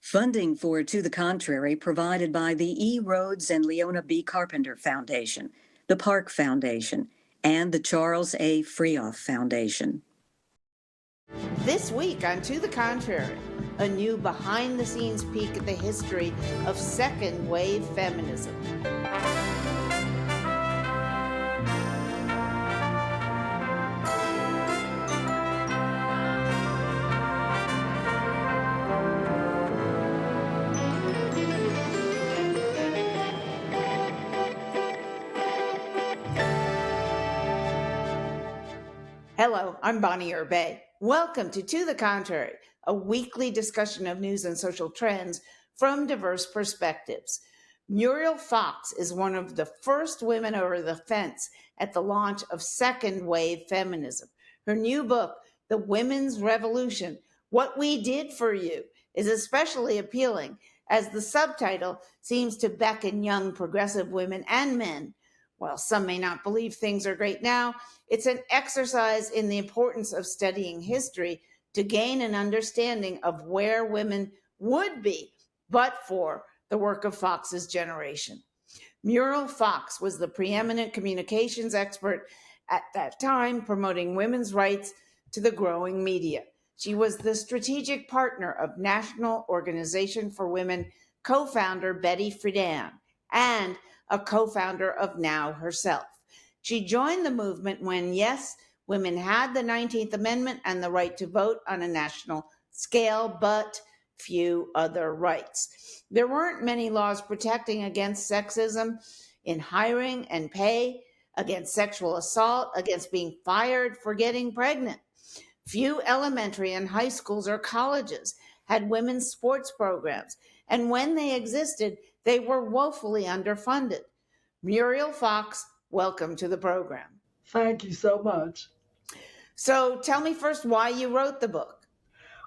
Funding for To the Contrary provided by the E. Rhodes and Leona B. Carpenter Foundation, the Park Foundation, and the Charles A. Freoff Foundation. This week on To the Contrary, a new behind-the-scenes peek at the history of second-wave feminism. Hello, I'm Bonnie Urbay. Welcome to the Contrary, a weekly discussion of news and social trends from diverse perspectives. Muriel Fox is one of the first women over the fence at the launch of second-wave feminism. Her new book, The Women's Revolution, What We Did for You, is especially appealing as the subtitle seems to beckon young progressive women and men. While some may not believe things are great now, it's an exercise in the importance of studying history to gain an understanding of where women would be, but for the work of Fox's generation. Muriel Fox was the preeminent communications expert at that time, promoting women's rights to the growing media. She was the strategic partner of National Organization for Women co-founder Betty Friedan and a co-founder of NOW herself. She joined the movement when, yes, women had the 19th Amendment and the right to vote on a national scale, but few other rights. There weren't many laws protecting against sexism in hiring and pay, against sexual assault, against being fired for getting pregnant. Few elementary and high schools or colleges had women's sports programs, and when they existed, they were woefully underfunded. Muriel Fox, welcome to the program. Thank you so much. So tell me first why you wrote the book.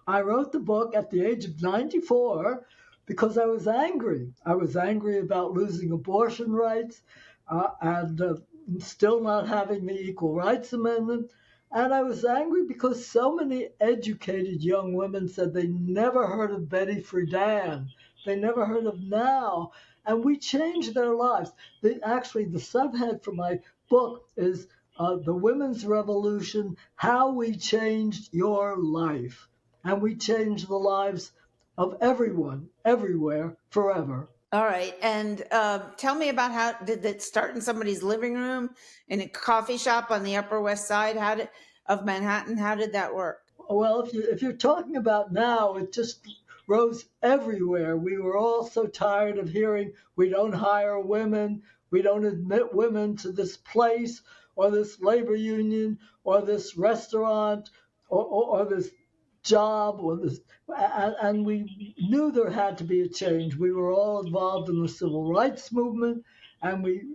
I wrote the book at the age of 94 because I was angry. I was angry about losing abortion rights and still not having the Equal Rights Amendment. And I was angry because so many educated young women said they never heard of Betty Friedan. They never heard of NOW. And we changed their lives. Actually, the subhead for my book is The Women's Revolution, How We Changed Your Life. And we changed the lives of everyone, everywhere, forever. All right. And tell me about how did it start in somebody's living room, in a coffee shop on the Upper West Side of Manhattan? How did that work? Well, if you're talking about NOW, it just rose everywhere. We were all so tired of hearing we don't hire women, we don't admit women to this place or this labor union or this restaurant or this job or this, and we knew there had to be a change. We were all involved in the civil rights movement, and we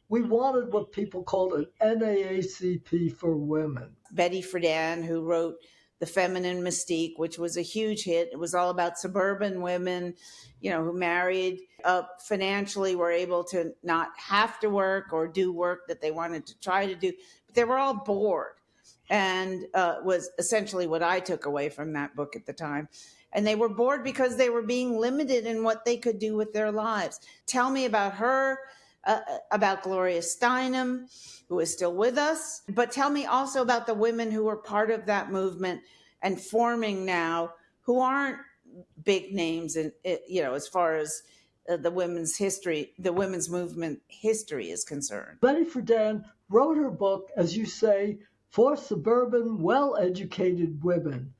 wanted what people called an NAACP for women. Betty Friedan, who wrote The Feminine Mystique, which was a huge hit. It was all about suburban women, who married up financially, were able to not have to work or do work that they wanted to try to do, but they were all bored. And was essentially what I took away from that book at the time. And they were bored because they were being limited in what they could do with their lives. Tell me about her, about Gloria Steinem, who is still with us. But tell me also about the women who were part of that movement and forming NOW, who aren't big names, as far as the women's history, the women's movement history is concerned. Betty Friedan wrote her book, as you say, for suburban, well-educated women,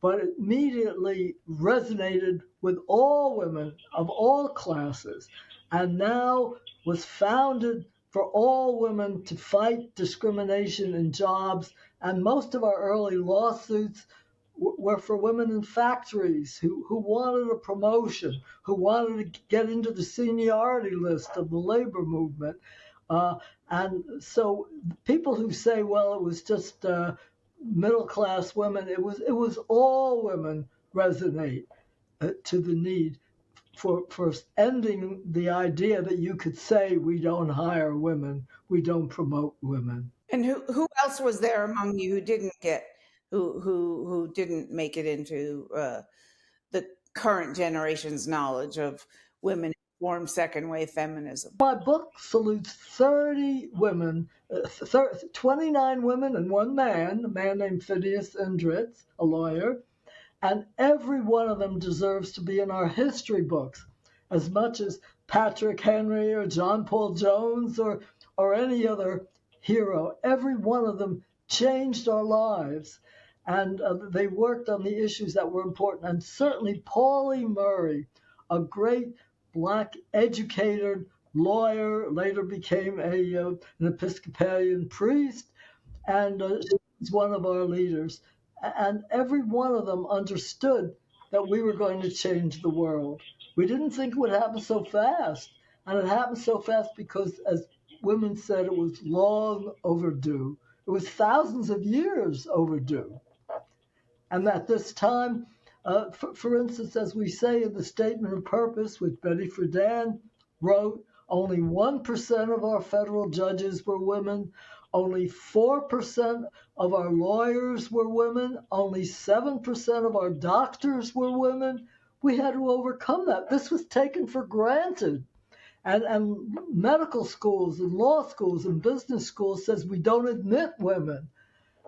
but it immediately resonated with all women of all classes, and NOW was founded for all women to fight discrimination in jobs, and most of our early lawsuits were for women in factories who wanted a promotion, who wanted to get into the seniority list of the labor movement. And so people who say, well, it was just middle-class women, it was all women resonate to the need for ending the idea that you could say we don't hire women, we don't promote women. And who else was there among you who didn't make it into the current generation's knowledge of women who form second wave feminism? My book salutes 30 women, 29 women and one man, a man named Phineas Indritz, a lawyer, and every one of them deserves to be in our history books as much as Patrick Henry or John Paul Jones or any other hero. Every one of them changed our lives, and they worked on the issues that were important. And certainly Pauli Murray, a great Black educated lawyer, later became an Episcopalian priest, and she was one of our leaders. And every one of them understood that we were going to change the world. We didn't think it would happen so fast. And it happened so fast because, as women said, it was long overdue. It was thousands of years overdue. And at this time, for instance, as we say in the Statement of Purpose, which Betty Friedan wrote, only 1% of our federal judges were women, only 4% of our lawyers were women, only 7% of our doctors were women. We had to overcome that. This was taken for granted. And medical schools and law schools and business schools says we don't admit women.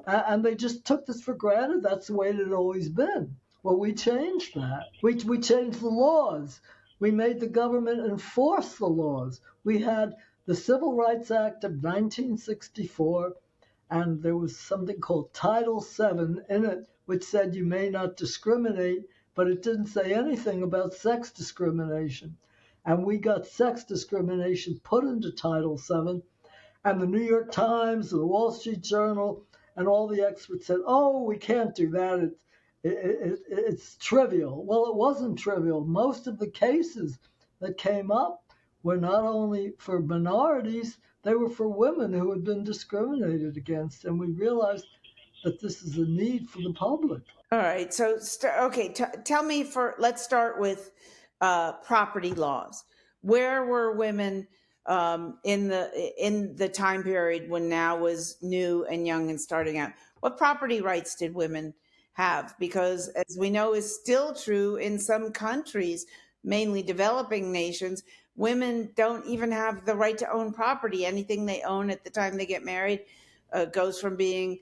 And they just took this for granted. That's the way it had always been. Well, we changed that. We changed the laws. We made the government enforce the laws. We had the Civil Rights Act of 1964, and there was something called Title VII in it, which said you may not discriminate, but it didn't say anything about sex discrimination. And we got sex discrimination put into Title VII, and the New York Times and the Wall Street Journal and all the experts said, oh, we can't do that. It's trivial. Well, it wasn't trivial. Most of the cases that came up were not only for minorities, they were for women who had been discriminated against. And we realized that this is a need for the public. All right. So, tell me let's start with property laws. Where were women in the time period when now was new and young and starting out? What property rights did women have? Because, as we know, is still true in some countries, mainly developing nations. Women don't even have the right to own property. Anything they own at the time they get married goes from being,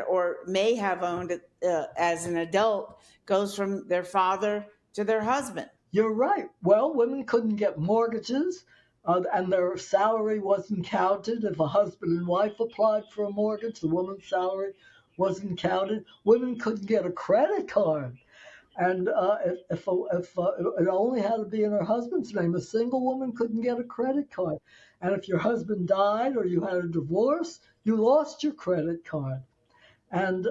or may have owned it as an adult, goes from their father to their husband. You're right. Well, women couldn't get mortgages, and their salary wasn't counted. If a husband and wife applied for a mortgage, the woman's salary wasn't counted. Women couldn't get a credit card. And if it only had to be in her husband's name, a single woman couldn't get a credit card. And if your husband died or you had a divorce, you lost your credit card. And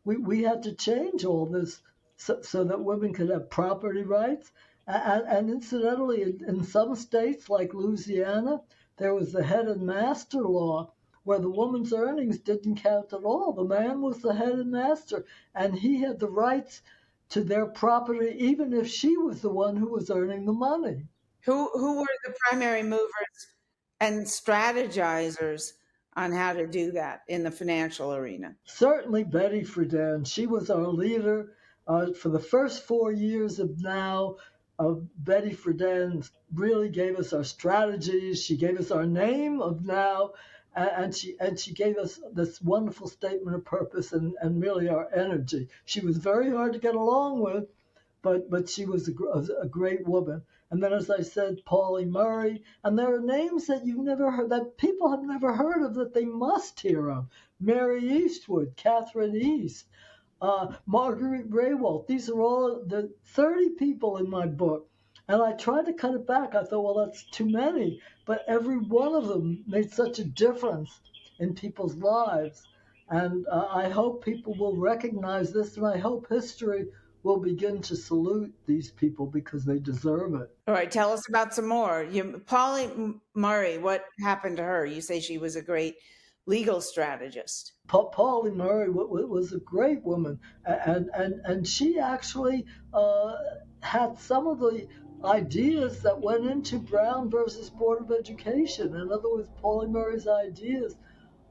we had to change all this so that women could have property rights. And incidentally, in some states like Louisiana, there was the head and master law where the woman's earnings didn't count at all. The man was the head and master, and he had the rights to their property, even if she was the one who was earning the money. Who were the primary movers and strategizers on how to do that in the financial arena? Certainly Betty Friedan. She was our leader for the first 4 years of NOW. Betty Friedan really gave us our strategies. She gave us our name of NOW, and she gave us this wonderful statement of purpose and really our energy. She was very hard to get along with, but she was a great woman. And then, as I said, Pauli Murray, and there are names that you've never heard, that people have never heard of, that they must hear of. Mary Eastwood, Catherine East, Marguerite Raywalt. These are all the 30 people in my book. And I tried to cut it back. I thought, well, that's too many. But every one of them made such a difference in people's lives. And I hope people will recognize this, and I hope history will begin to salute these people because they deserve it. All right, tell us about some more. Pauli Murray, what happened to her? You say she was a great legal strategist. Pauli Murray was a great woman, and she actually had some of the ideas that went into Brown versus Board of Education. In other words, Pauli Murray's ideas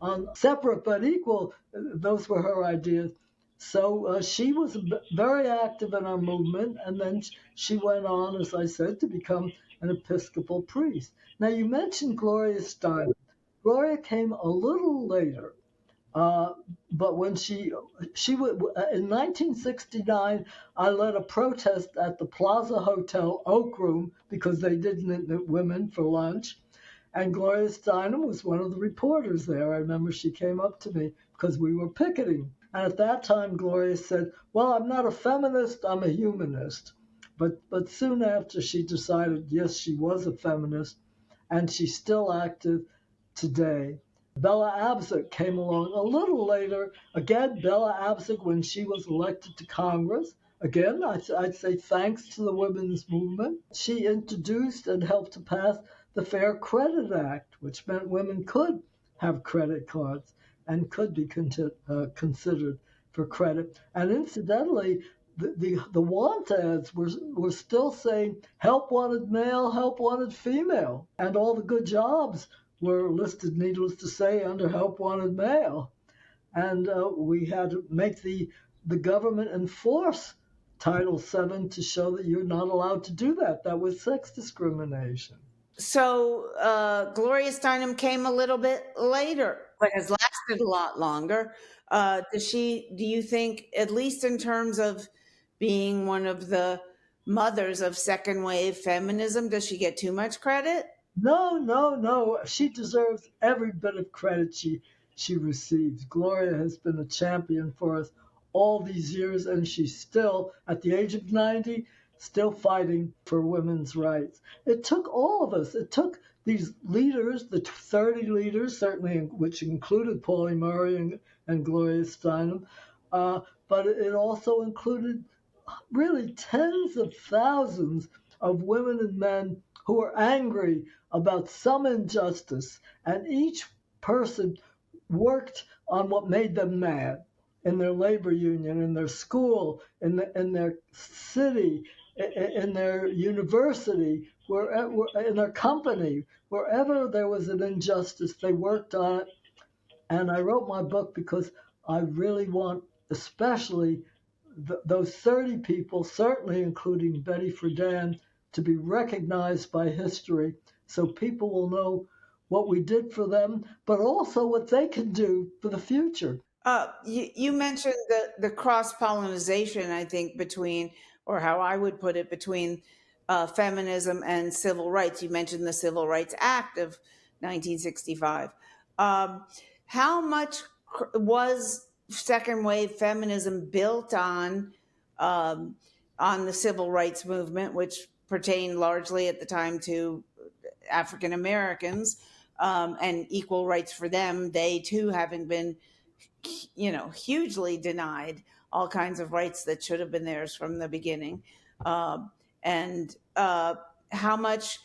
on separate but equal, those were her ideas, So she was very active in our movement, and then she went on, as I said, to become an Episcopal priest. Now, you mentioned Gloria Steinem. Gloria came a little later, but when in 1969, I led a protest at the Plaza Hotel Oak Room because they didn't admit women for lunch. And Gloria Steinem was one of the reporters there. I remember she came up to me because we were picketing. And at that time, Gloria said, "Well, I'm not a feminist, I'm a humanist." But soon after, she decided, yes, she was a feminist, and she's still active today. Bella Abzug came along a little later. Again, Bella Abzug, when she was elected to Congress, again, I'd say thanks to the women's movement, she introduced and helped to pass the Fair Credit Act, which meant women could have credit cards and could be considered for credit. And incidentally, the want ads were still saying help wanted male, help wanted female, and all the good jobs were listed, needless to say, under help wanted male. And we had to make the government enforce Title VII to show that you're not allowed to do that. That was sex discrimination. So Gloria Steinem came a little bit later, but has lasted a lot longer. Do you think, at least in terms of being one of the mothers of second wave feminism, does she get too much credit? No, no, no. She deserves every bit of credit she receives. Gloria has been a champion for us all these years, and she's still, at the age of 90, still fighting for women's rights. It took all of us. It took these leaders, the 30 leaders, certainly, which included Pauli Murray and Gloria Steinem, but it also included really tens of thousands of women and men who are angry about some injustice, and each person worked on what made them mad in their labor union, in their school, in their city, in their university, in their company, wherever there was an injustice, they worked on it. And I wrote my book because I really want, especially those 30 people, certainly including Betty Friedan, to be recognized by history so people will know what we did for them, but also what they can do for the future. You mentioned the cross pollination, I think, between, or how I would put it, between feminism and civil rights. You mentioned the Civil Rights Act of 1965. How much was second wave feminism built on the civil rights movement, which pertained largely at the time to African Americans and equal rights for them? They too, having been, hugely denied all kinds of rights that should have been theirs from the beginning. And how much,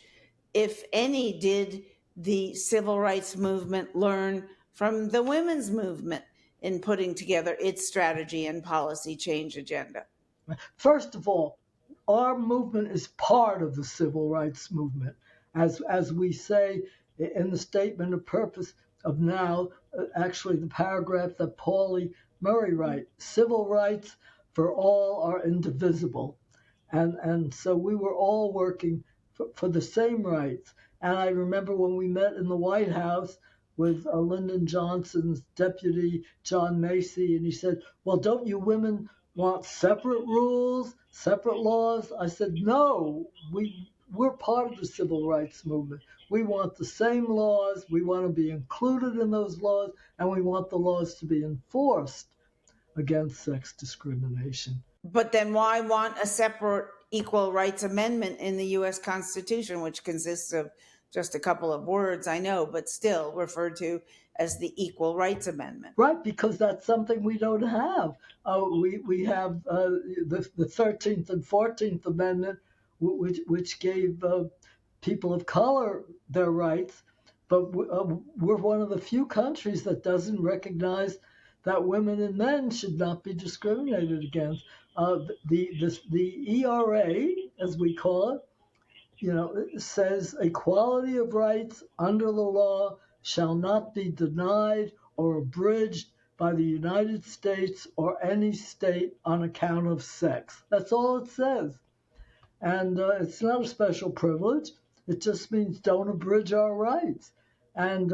if any, did the civil rights movement learn from the women's movement in putting together its strategy and policy change agenda? First of all, our movement is part of the civil rights movement. As we say in the statement of purpose of now, actually the paragraph that Pauli Murray writes, civil rights for all are indivisible. And so we were all working for the same rights. And I remember when we met in the White House with Lyndon Johnson's deputy, John Macy, and he said, "Well, don't you women want separate rules, separate laws?" I said, "No, we're part of the civil rights movement. We want the same laws. We want to be included in those laws, and we want the laws to be enforced against sex discrimination." But then why want a separate equal rights amendment in the U.S. Constitution, which consists of just a couple of words, I know, but still referred to as the Equal Rights Amendment? Right, because that's something we don't have. We have the 13th and 14th Amendment, which gave people of color their rights, but we're one of the few countries that doesn't recognize that women and men should not be discriminated against. The ERA, as we call it, says equality of rights under the law shall not be denied or abridged by the United States or any state on account of sex. That's all it says. And it's not a special privilege. It just means don't abridge our rights. And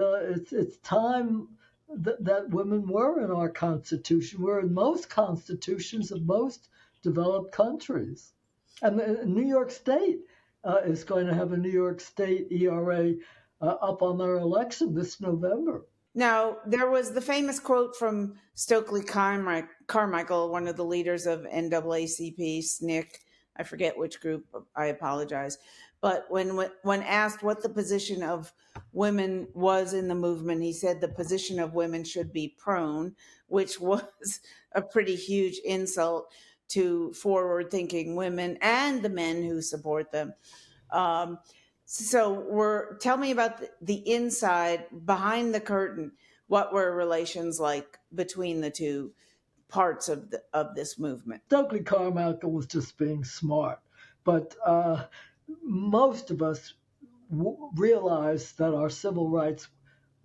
it's time that women were in our Constitution. We're in most constitutions of most developed countries. And New York State is going to have a New York State ERA up on their election this November. Now, there was the famous quote from Stokely Carmichael, one of the leaders of NAACP, SNCC, I forget which group, I apologize. But when asked what the position of women was in the movement, he said the position of women should be prone, which was a pretty huge insult to forward-thinking women and the men who support them. So tell me about the inside, behind the curtain. What were relations like between the two parts of this movement? Stokely Carmichael was just being smart, but most of us realized that our civil rights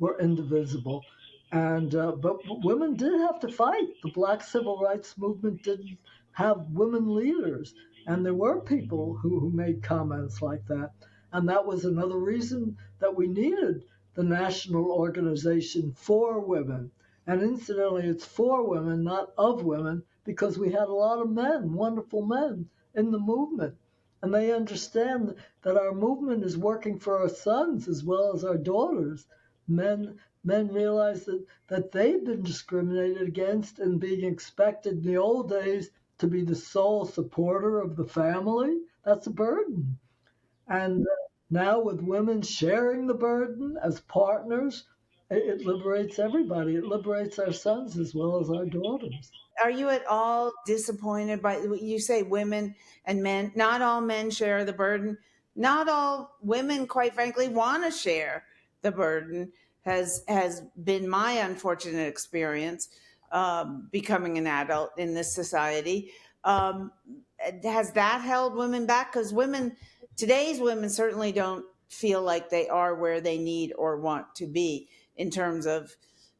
were indivisible, and but women did have to fight. The Black Civil Rights Movement didn't have women leaders, and there were people who made comments like that, and that was another reason that we needed the National Organization for Women. And incidentally, it's for women, not of women, because we had a lot of men, wonderful men, in the movement. And they understand that our movement is working for our sons as well as our daughters. Men realize that they've been discriminated against and being expected in the old days to be the sole supporter of the family. That's a burden. And now with women sharing the burden as partners, it liberates everybody. It liberates our sons as well as our daughters. Are you at all disappointed by, you say women and men? Not all men share the burden. Not all women, quite frankly, want to share the burden. Has been my unfortunate experience becoming an adult in this society. Has that held women back? Because today's women certainly don't feel like they are where they need or want to be in terms of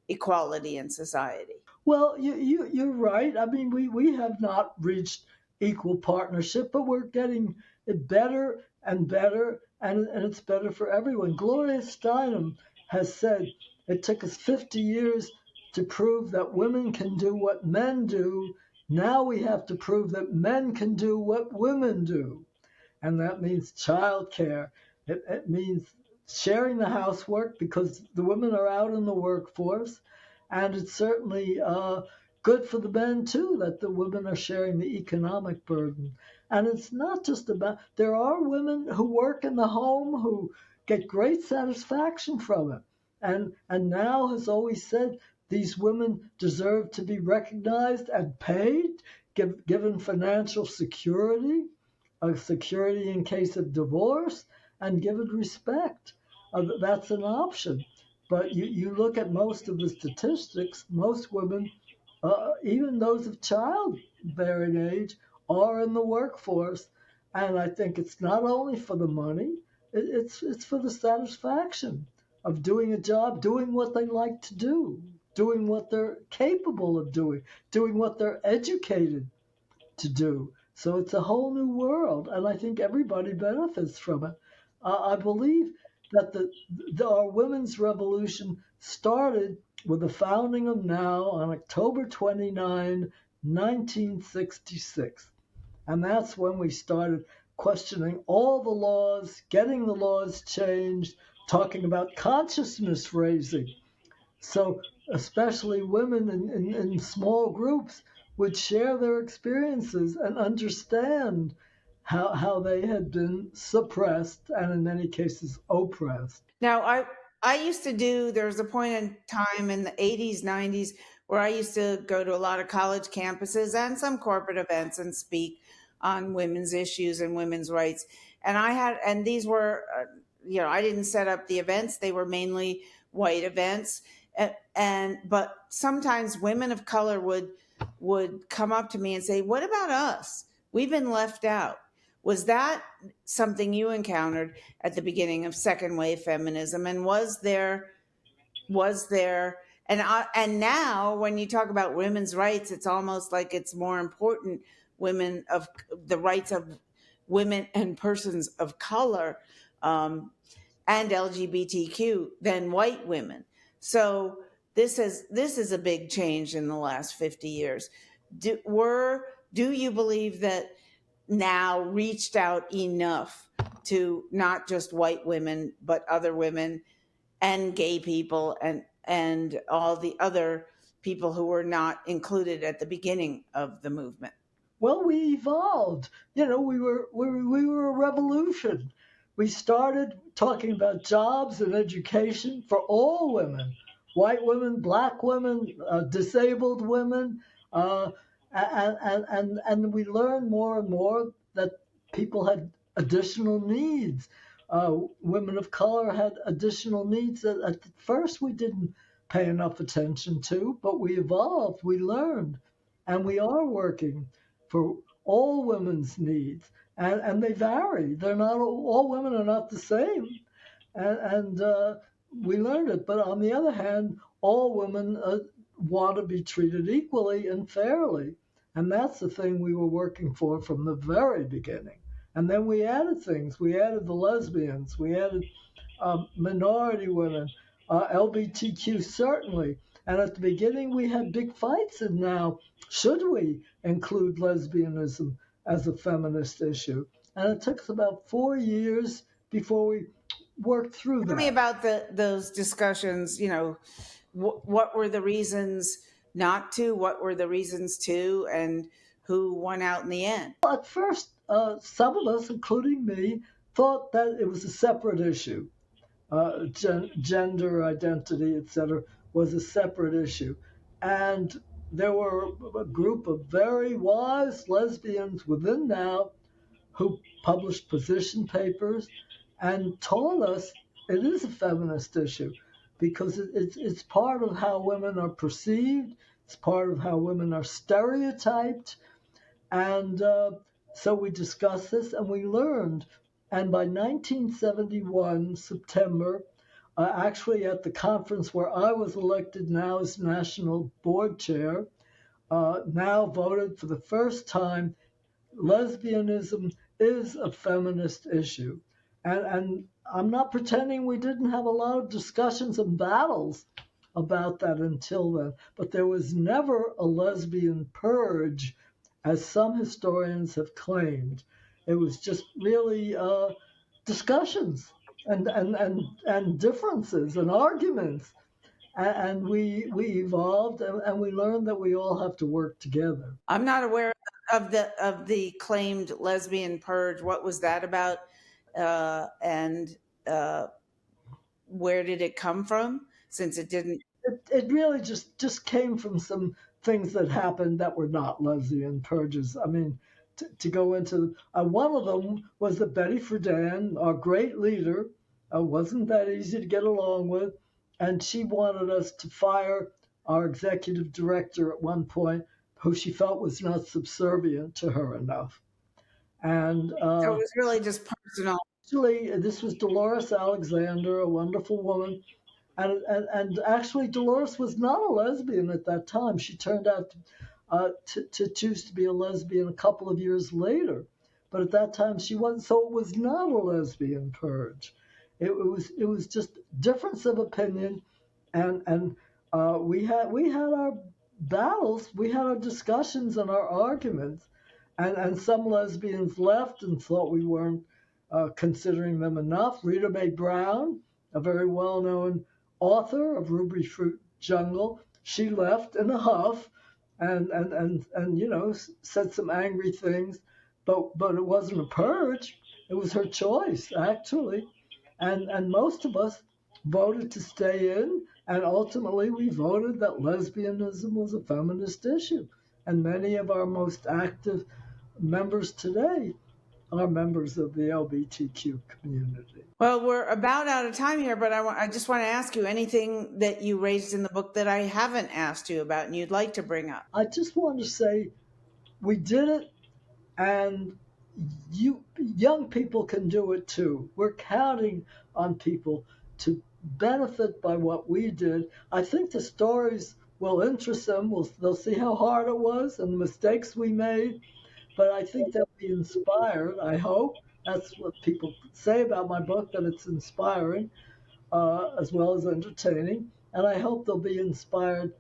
equality in society. Well, you're right. I mean, we have not reached equal partnership, but we're getting it better and better, and it's better for everyone. Gloria Steinem has said it took us 50 years to prove that women can do what men do. Now we have to prove that men can do what women do. And that means childcare. It means sharing the housework because the women are out in the workforce. And it's certainly good for the men, too, that the women are sharing the economic burden. And it's not just about, there are women who work in the home who get great satisfaction from it. And now has always said these women deserve to be recognized and paid, given financial security, security in case of divorce, and given respect. That's an option. But you look at most of the statistics, most women, even those of childbearing age, are in the workforce. And I think it's not only for the money, it's for the satisfaction of doing a job, doing what they like to do, doing what they're capable of doing what they're educated to do. So it's a whole new world, and I think everybody benefits from it. I believe that our women's revolution started with the founding of NOW on October 29, 1966. And that's when we started questioning all the laws, getting the laws changed, talking about consciousness raising. So especially women in small groups would share their experiences and understand how they had been suppressed and in many cases oppressed. Now, I used to there was a point in time in the 80s, 90s, where I used to go to a lot of college campuses and some corporate events and speak on women's issues and women's rights. And these were, I didn't set up the events. They were mainly white events. But sometimes women of color would come up to me and say, "What about us? We've been left out." Was that something you encountered at the beginning of second wave feminism? And was there And now when you talk about women's rights, it's almost like it's more important the rights of women and persons of color, and LGBTQ than white women. So this is a big change in the last 50 years. Do you believe that now reached out enough to not just white women but other women and gay people and all the other people who were not included at the beginning of the movement? Well, we evolved. We were a revolution. We started talking about jobs and education for all women, white women, black women, disabled women, uh, and we learned more and more that people had additional needs. Women of color had additional needs that at first we didn't pay enough attention to, but we evolved, we learned, and we are working for all women's needs, and they vary. They're not all women are not the same, and we learned it. But on the other hand, all women want to be treated equally and fairly, and that's the thing we were working for from the very beginning. And then we added things. We added the lesbians. We added minority women, LGBTQ certainly. And at the beginning, we had big fights. And now, should we include lesbianism as a feminist issue? And it took us about 4 years before we worked through Tell me that. about those discussions. What were the reasons not to? What were the reasons to? And who won out in the end? At first, some of us, including me, thought that it was a separate issue. Gender identity, etc., was a separate issue. And there were a group of very wise lesbians within now who published position papers and told us it is a feminist issue because it's part of how women are perceived, it's part of how women are stereotyped, and so we discussed this and we learned. And by 1971, September, actually at the conference where I was elected now as national board chair, now voted for the first time, lesbianism is a feminist issue. And I'm not pretending we didn't have a lot of discussions and battles about that until then, but there was never a lesbian purge, as some historians have claimed. It was just really discussions and differences and arguments. And we evolved and we learned that we all have to work together. I'm not aware of the claimed lesbian purge. What was that about? And where did it come from? Since it didn't. It really just came from some things that happened that were not lesbian purges. I mean, to go into one of them was that Betty Friedan, our great leader, wasn't that easy to get along with, and she wanted us to fire our executive director at one point, who she felt was not subservient to her enough. And So it was really just personal. actually, this was Dolores Alexander, a wonderful woman. And actually, Dolores was not a lesbian at that time. She turned out to choose to be a lesbian a couple of years later. But at that time, she wasn't. So it was not a lesbian purge. It was just difference of opinion, and we had our battles, we had our discussions and our arguments, and some lesbians left and thought we weren't considering them enough. Rita Mae Brown, a very well-known author of Ruby Fruit Jungle, she left in a huff and said some angry things, but it wasn't a purge. It was her choice, actually, and most of us voted to stay in, and ultimately we voted that lesbianism was a feminist issue, and many of our most active members today are members of the LGBTQ community. Well, we're about out of time here, but I just want to ask you anything that you raised in the book that I haven't asked you about and you'd like to bring up. I just want to say we did it, and you young people can do it too. We're counting on people to benefit by what we did. I think the stories will interest them. They'll see how hard it was and the mistakes we made. But I think they'll be inspired. I hope that's what people say about my book, that it's inspiring as well as entertaining. And I hope they'll be inspired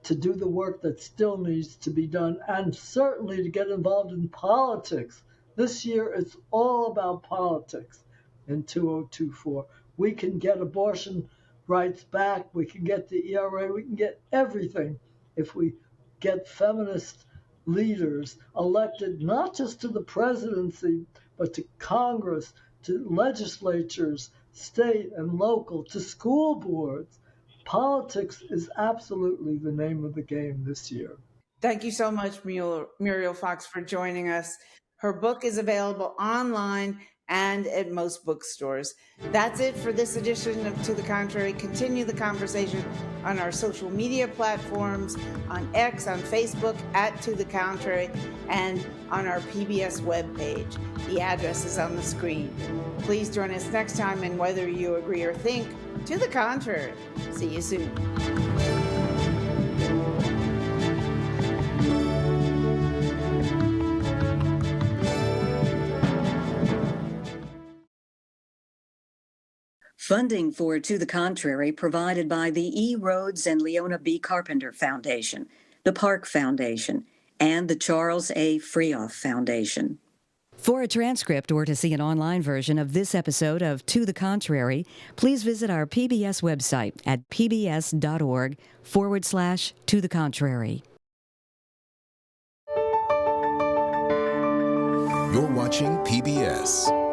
to do the work that still needs to be done, and certainly to get involved in politics. This year, it's all about politics in 2024. We can get abortion rights back. We can get the ERA. We can get everything if we get feminist leaders elected, not just to the presidency, but to Congress, to legislatures, state and local, to school boards. Politics is absolutely the name of the game this year. Thank you so much, Muriel Fox, for joining us. Her book is available online and at most bookstores. That's it for this edition of To the Contrary. Continue the conversation on our social media platforms, on X, on Facebook, at To the Contrary, and on our PBS webpage. The address is on the screen. Please join us next time, and whether you agree or think, to the contrary. See you soon. Funding for To the Contrary provided by the E. Rhodes and Leona B. Carpenter Foundation, the Park Foundation, and the Charles A. Freoff Foundation. For a transcript or to see an online version of this episode of To the Contrary, please visit our PBS website at pbs.org/To the Contrary. You're watching PBS.